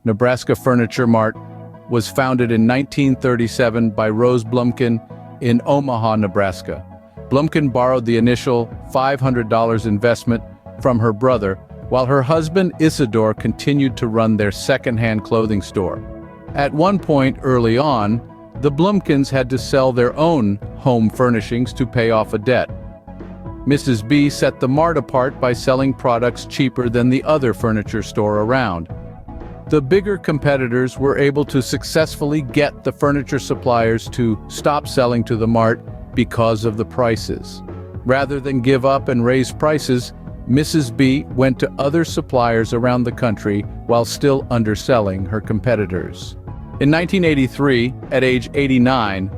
Nebraska Furniture Mart was founded in 1937 by Rose Blumkin in Omaha, Nebraska. Blumkin borrowed the initial $500 investment from her brother, while her husband Isidore continued to run their second-hand clothing store. At one point early on, the Blumkins had to sell their own home furnishings to pay off a debt. Mrs. B set the Mart apart by selling products cheaper than the other furniture store around. The bigger competitors were able to successfully get the furniture suppliers to stop selling to the Mart because of the prices. Rather than give up and raise prices, Mrs. B went to other suppliers around the country while still underselling her competitors. In 1983, at age 89,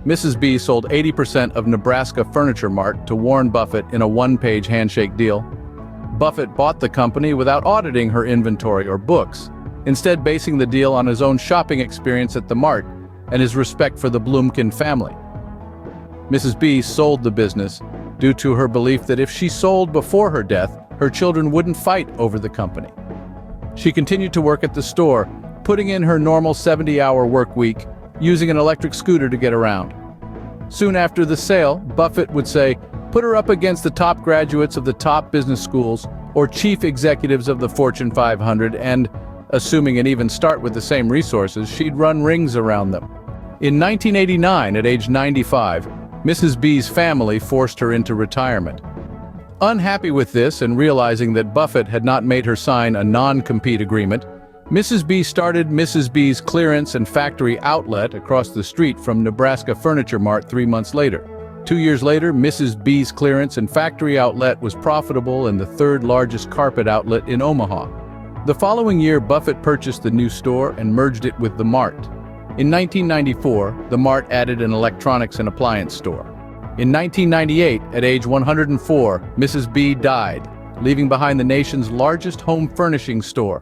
Mrs. B sold 80% of Nebraska Furniture Mart to Warren Buffett in a one-page handshake deal. Buffett bought the company without auditing her inventory or books, instead basing the deal on his own shopping experience at the Mart and his respect for the Blumkin family. Mrs. B sold the business due to her belief that if she sold before her death, her children wouldn't fight over the company. She continued to work at the store, putting in her normal 70-hour work week, using an electric scooter to get around. Soon after the sale, Buffett would say, "Put her up against the top graduates of the top business schools or chief executives of the Fortune 500 and, assuming an even start with the same resources, she'd run rings around them." In 1989, at age 95, Mrs. B's family forced her into retirement. Unhappy with this and realizing that Buffett had not made her sign a non-compete agreement, Mrs. B started Mrs. B's Clearance and Factory Outlet across the street from Nebraska Furniture Mart 3 months later. 2 years later, Mrs. B's Clearance and Factory Outlet was profitable and the third largest carpet outlet in Omaha. The following year, Buffett purchased the new store and merged it with the Mart. In 1994, the Mart added an electronics and appliance store. In 1998, at age 104, Mrs. B died, leaving behind the nation's largest home furnishing store.